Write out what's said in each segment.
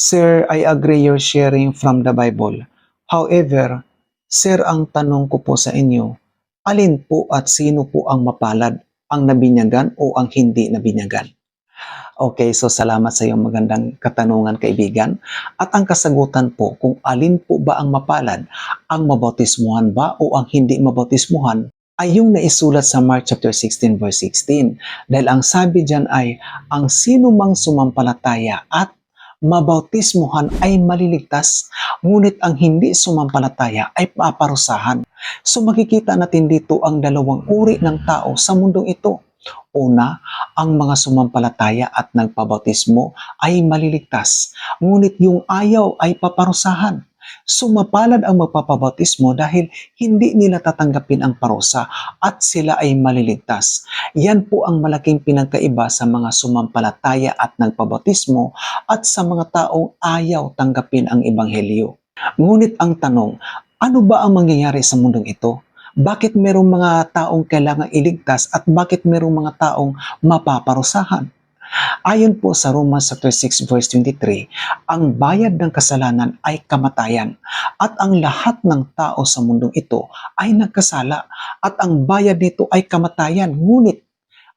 Sir, I agree you're sharing from the Bible. However, Sir, ang tanong ko po sa inyo, alin po at sino po ang mapalad? Ang nabinyagan o ang hindi nabinyagan? Okay, so salamat sa iyong magandang katanungan, kaibigan. At ang kasagutan po, kung alin po ba ang mapalad, ang mabautismuhan ba o ang hindi mabautismuhan, ay yung naisulat sa Mark chapter 16 verse 16. Dahil ang sabi diyan ay, ang sino mang sumampalataya at mabautismuhan ay maliligtas, ngunit ang hindi sumampalataya ay paparusahan. So makikita natin dito ang dalawang uri ng tao sa mundong ito. Una, ang mga sumampalataya at nagpabautismo ay maliligtas, ngunit yung ayaw ay paparusahan. Sumapalad ang magpapabautismo dahil hindi nila tatanggapin ang parusa at sila ay maliligtas. Yan po ang malaking pinagkaiba sa mga sumampalataya at nagpabautismo at sa mga taong ayaw tanggapin ang ebanghelyo. Ngunit ang tanong, ano ba ang mangyayari sa mundong ito? Bakit merong mga taong kailangang iligtas at bakit merong mga taong mapaparusahan? Ayon po sa Romans chapter 6 verse 23, ang bayad ng kasalanan ay kamatayan at ang lahat ng tao sa mundong ito ay nagkasala at ang bayad nito ay kamatayan. Ngunit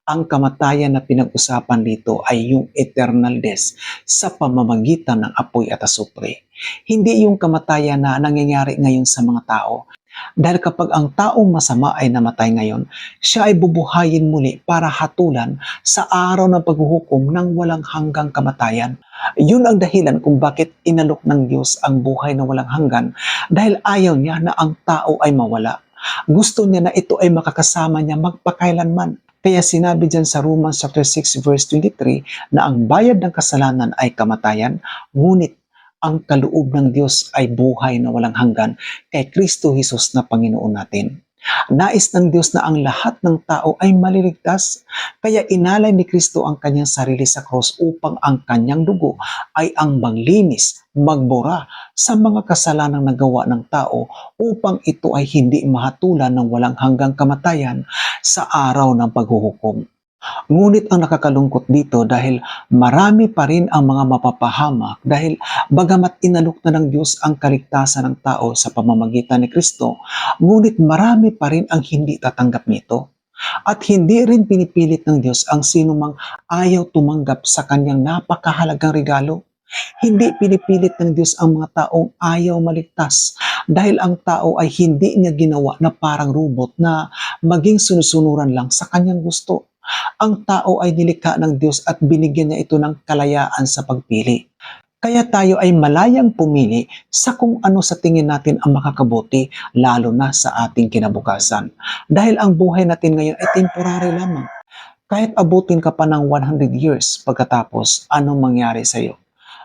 ang kamatayan na pinag-usapan dito ay yung eternal death sa pamamagitan ng apoy at asupre. Hindi yung kamatayan na nangyayari ngayon sa mga tao. Dahil kapag ang taong masama ay namatay ngayon, siya ay bubuhayin muli para hatulan sa araw ng paghuhukom ng walang hanggang kamatayan. Yun ang dahilan kung bakit inalok ng Diyos ang buhay na walang hanggan dahil ayaw niya na ang tao ay mawala. Gusto niya na ito ay makakasama niya magpakailanman. Kaya sinabi dyan sa Romans chapter 6 verse 23 na ang bayad ng kasalanan ay kamatayan, ngunit ang kaloob ng Diyos ay buhay na walang hanggan kay Kristo Jesus na Panginoon natin. Nais ng Diyos na ang lahat ng tao ay maliligtas, kaya inalay ni Kristo ang kanyang sarili sa cross upang ang kanyang dugo ay ang maglinis, magbura sa mga kasalanang nagawa ng tao upang ito ay hindi mahatulan ng walang hanggang kamatayan sa araw ng paghuhukom. Ngunit ang nakakalungkot dito dahil marami pa rin ang mga mapapahamak dahil bagamat inalok na ng Diyos ang kaligtasan ng tao sa pamamagitan ni Kristo, ngunit marami pa rin ang hindi tatanggap nito. At hindi rin pinipilit ng Diyos ang sinumang ayaw tumanggap sa kanyang napakahalagang regalo. Hindi pinipilit ng Diyos ang mga taong ayaw maligtas dahil ang tao ay hindi niya ginawa na parang robot na maging sunusunuran lang sa kanyang gusto. Ang tao ay nilikha ng Diyos at binigyan niya ito ng kalayaan sa pagpili. Kaya tayo ay malayang pumili sa kung ano sa tingin natin ang makakabuti, lalo na sa ating kinabukasan. Dahil ang buhay natin ngayon ay temporary lamang. Kahit abutin ka pa ng 100 years pagkatapos, anong mangyari sa iyo?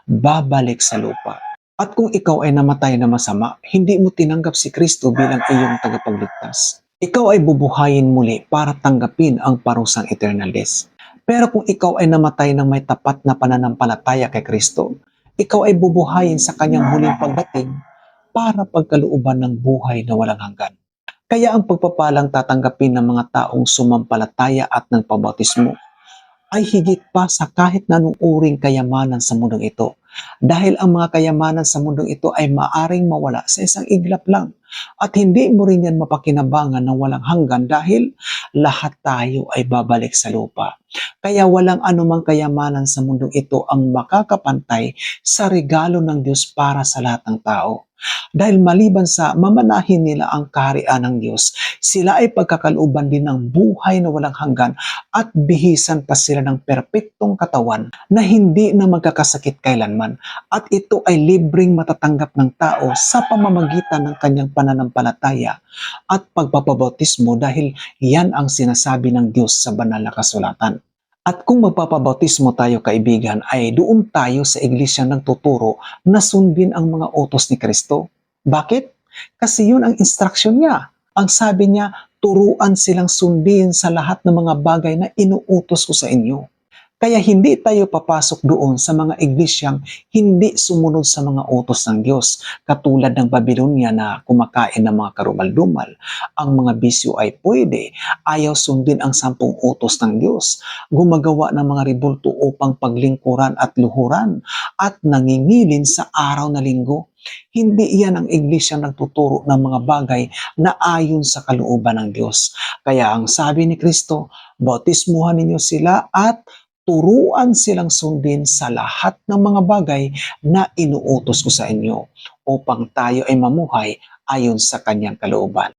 Babalik sa lupa. At kung ikaw ay namatay na masama, hindi mo tinanggap si Kristo bilang iyong tagapagligtas. Ikaw ay bubuhayin muli para tanggapin ang parusang eternal death. Pero kung ikaw ay namatay ng may tapat na pananampalataya kay Kristo, ikaw ay bubuhayin sa kanyang huling pagdating para pagkalooban ng buhay na walang hanggan. Kaya ang pagpapalang tatanggapin ng mga taong sumampalataya at nagpabautismo ay higit pa sa kahit na anong uring kayamanan sa mundong ito. Dahil ang mga kayamanan sa mundong ito ay maaring mawala sa isang iglap lang. At hindi mo rin yan mapakinabangan ng walang hanggan dahil lahat tayo ay babalik sa lupa. Kaya walang anumang kayamanan sa mundong ito ang makakapantay sa regalo ng Diyos para sa lahat ng tao. Dahil maliban sa mamanahin nila ang kaharian ng Diyos, sila ay pagkakalooban din ng buhay na walang hanggan at bihisan pa sila ng perpektong katawan na hindi na magkakasakit kailanman. At ito ay libreng matatanggap ng tao sa pamamagitan ng kanyang pananampalataya at pagpapabautismo dahil yan ang sinasabi ng Diyos sa banal na kasulatan. At kung magpapabautismo tayo kaibigan ay doon tayo sa iglesia nagtuturo na sundin ang mga utos ni Kristo. Bakit? Kasi yun ang instruction niya. Ang sabi niya, turuan silang sundin sa lahat ng mga bagay na inuutos ko sa inyo. Kaya hindi tayo papasok doon sa mga iglesyang hindi sumunod sa mga utos ng Diyos, katulad ng Babylonia na kumakain ng mga karumal-dumal. Ang mga bisyo ay pwede, ayaw sundin ang 10 utos ng Diyos, gumagawa ng mga ribulto upang paglingkuran at luhuran, at nangingilin sa araw na linggo. Hindi iyan ang iglesyang nagtuturo ng mga bagay na ayon sa kalooban ng Diyos. Kaya ang sabi ni Kristo, bautismuhan ninyo sila at turuan silang sundin sa lahat ng mga bagay na inuutos ko sa inyo upang tayo ay mamuhay ayon sa kanyang kalooban.